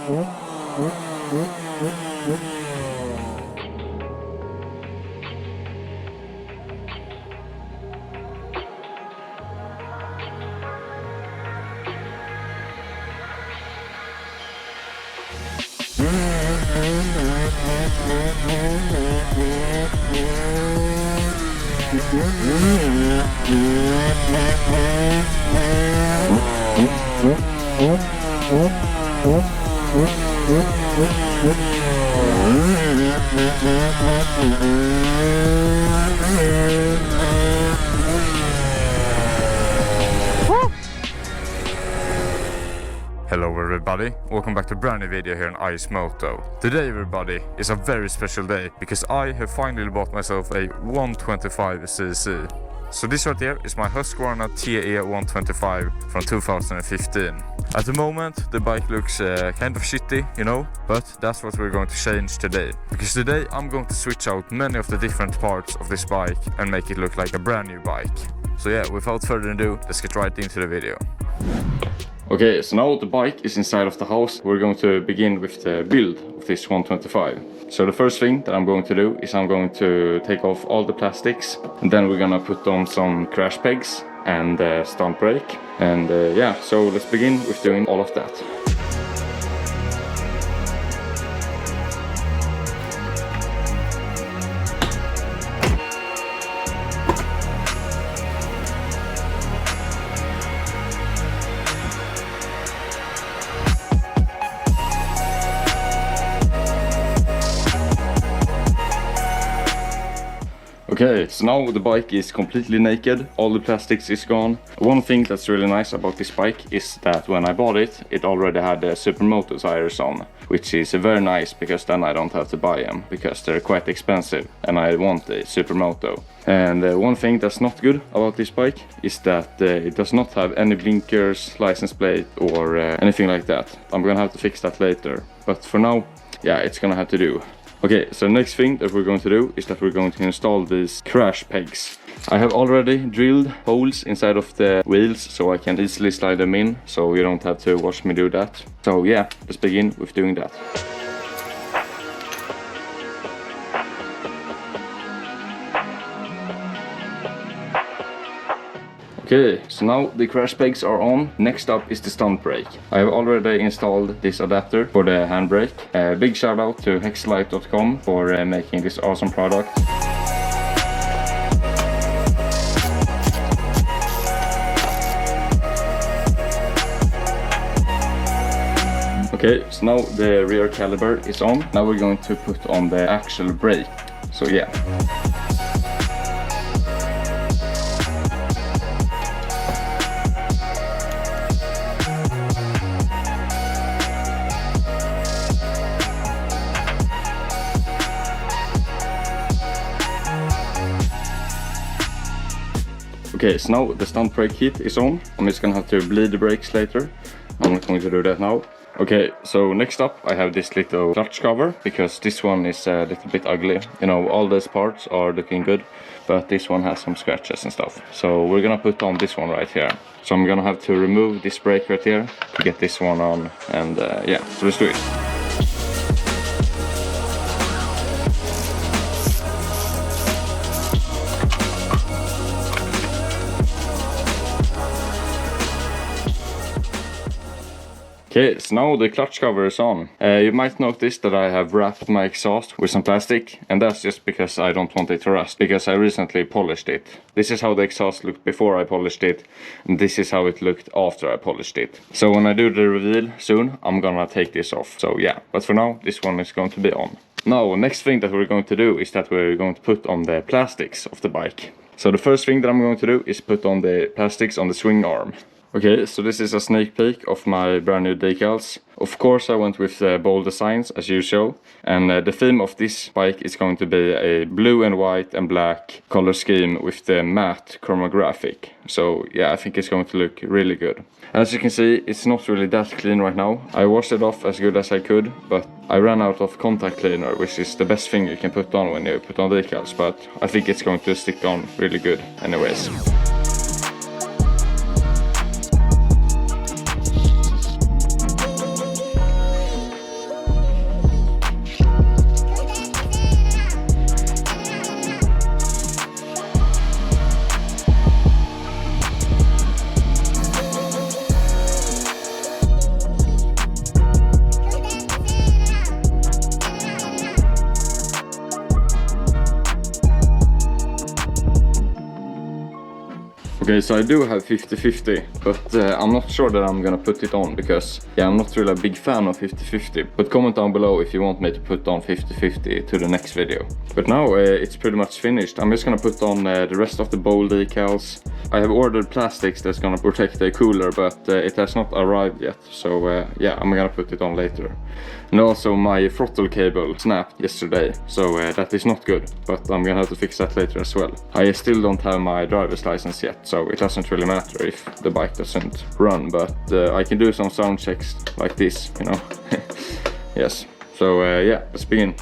Hello everybody, welcome back to a brand new video here on Moto. Today everybody is a very special day because I have finally bought myself a 125cc. So this right here is my Husqvarna Te125 from 2015. At the moment the bike looks kind of shitty, you know, but that's what we're going to change today. Because today I'm going to switch out many of the different parts of this bike and make it look like a brand new bike. So yeah, without further ado, let's get right into the video. Okay, so now the bike is inside of the house. We're going to begin with the build of this 125. So the first thing that I'm going to do is I'm going to take off all the plastics, and then we're gonna put on some crash pegs and stunt brake. And yeah, so let's begin with doing all of that. Okay, so now the bike is completely naked, all the plastics is gone. One thing that's really nice about this bike is that when I bought it, it already had the SUPERMOTO tires on, which is very nice because then I don't have to buy them, because they're quite expensive and I want a SUPERMOTO. And one thing that's not good about this bike is that it does not have any blinkers, license plate or anything like that. I'm gonna have to fix that later, but for now, yeah, it's gonna have to do. Okay, so the next thing that we're going to do is that we're going to install these crash pegs. I have already drilled holes inside of the wheels so I can easily slide them in, so you don't have to watch me do that. So yeah, let's begin with doing that. Okay, so now the crash pegs are on. Next up is the stunt brake. I have already installed this adapter for the handbrake. Big shout out to hexlight.com for making this awesome product. Okay, so now the rear caliper is on. Now we're going to put on the actual brake. So yeah. Okay, so now the stunt brake kit is on. I'm just gonna have to bleed the brakes later. I'm not going to do that now. Okay, so next up I have this little clutch cover, because this one is a little bit ugly. You know, all those parts are looking good, but this one has some scratches and stuff. So we're gonna put on this one right here. So I'm gonna have to remove this brake right here to get this one on, and yeah, so let's do it. Okay, so now the clutch cover is on. You might notice that I have wrapped my exhaust with some plastic, and that's just because I don't want it to rust, because I recently polished it. This is how the exhaust looked before I polished it, and this is how it looked after I polished it. So when I do the reveal soon, I'm gonna take this off. So yeah, but for now, this one is going to be on. Now, next thing that we're going to do is that we're going to put on the plastics of the bike. So the first thing that I'm going to do is put on the plastics on the swing arm. Okay, so this is a sneak peek of my brand new decals. Of course I went with bold designs as usual, and the theme of this bike is going to be a blue and white and black color scheme with the matte chromographic. So yeah, I think it's going to look really good. As you can see, it's not really that clean right now. I washed it off as good as I could, but I ran out of contact cleaner, which is the best thing you can put on when you put on decals, but I think it's going to stick on really good anyways. Okay, so I do have 50-50, but I'm not sure that I'm gonna put it on because, yeah, I'm not really a big fan of 50-50. But comment down below if you want me to put on 50-50 to the next video. But now it's pretty much finished. I'm just gonna put on the rest of the bowl decals. I have ordered plastics that's gonna protect the cooler, but it has not arrived yet. So yeah, I'm gonna put it on later. And also my throttle cable snapped yesterday, so that is not good. But I'm gonna have to fix that later as well. I still don't have my driver's license yet, so it doesn't really matter if the bike doesn't run. But I can do some sound checks like this, you know. Yes, so yeah, let's begin.